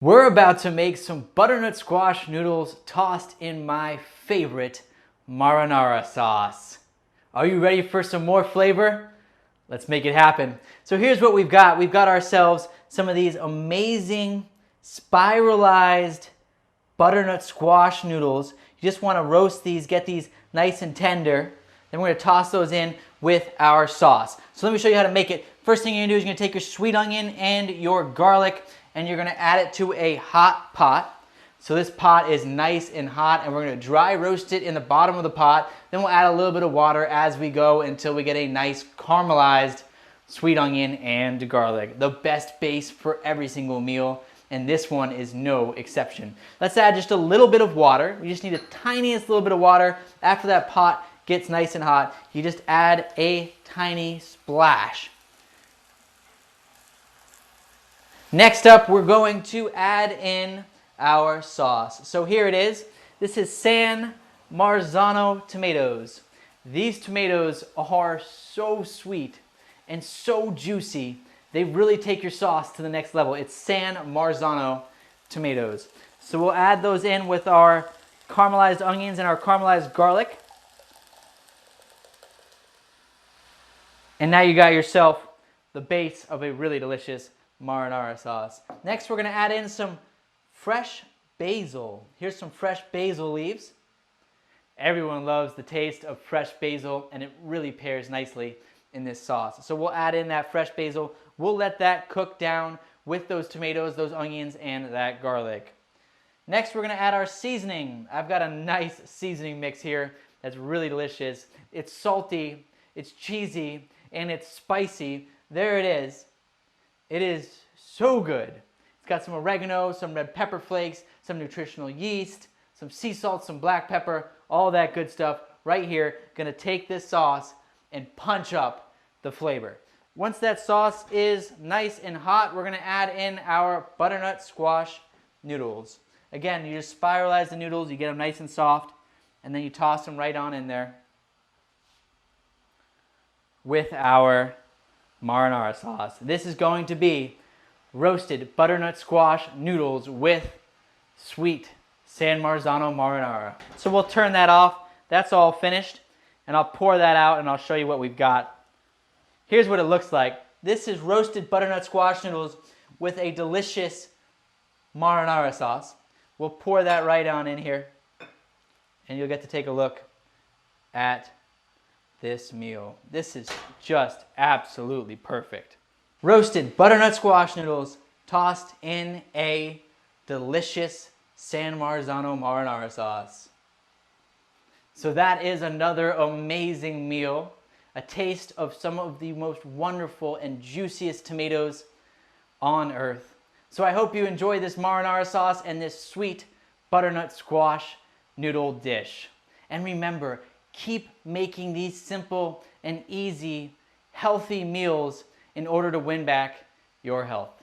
We're about to make some butternut squash noodles tossed in my favorite marinara sauce. Are you ready for some more flavor? Let's make it happen. So here's what we've got. We've got ourselves some of these amazing spiralized butternut squash noodles. You just want to roast these, get these nice and tender. Then we're going to toss those in with our sauce. So let me show you how to make it. First thing you're going to do is you're going to take your sweet onion and your garlic and you're going to add it to a hot pot. So this pot is nice and hot and we're going to dry roast it in the bottom of the pot. Then we'll add a little bit of water as we go until we get a nice caramelized sweet onion and garlic. The best base for every single meal, and this one is no exception. Let's add just a little bit of water. We just need a tiniest little bit of water. After that pot gets nice and hot, you just add a tiny splash. Next up, we're going to add in our sauce. So here it is. This is San Marzano tomatoes. These tomatoes are so sweet and so juicy. They really take your sauce to the next level. It's San Marzano tomatoes. So we'll add those in with our caramelized onions and our caramelized garlic. And now you got yourself the base of a really delicious marinara sauce. Next, we're going to add in some fresh basil. Here's some fresh basil leaves. Everyone loves the taste of fresh basil, and it really pairs nicely in this sauce. So we'll add in that fresh basil. We'll let that cook down with those tomatoes, those onions, and that garlic. Next, we're going to add our seasoning. I've got a nice seasoning mix here that's really delicious. It's salty, it's cheesy, and it's spicy. There it is. It is so good. It's got some oregano, some red pepper flakes, some nutritional yeast, some sea salt, some black pepper, all that good stuff right here. Gonna take this sauce and punch up the flavor. Once that sauce is nice and hot, we're gonna add in our butternut squash noodles. Again, you just spiralize the noodles, you get them nice and soft, and then you toss them right on in there with our marinara sauce. This is going to be roasted butternut squash noodles with sweet San Marzano marinara. So we'll turn that off. That's all finished, and I'll pour that out and I'll show you what we've got. Here's what it looks like. This is roasted butternut squash noodles with a delicious marinara sauce. We'll pour that right on in here, and you'll get to take a look at this meal. This is just absolutely perfect. Roasted butternut squash noodles tossed in a delicious San Marzano marinara sauce. So that is another amazing meal. A taste of some of the most wonderful and juiciest tomatoes on earth. So I hope you enjoy this marinara sauce and this sweet butternut squash noodle dish. And remember, keep making these simple and easy, healthy meals in order to win back your health.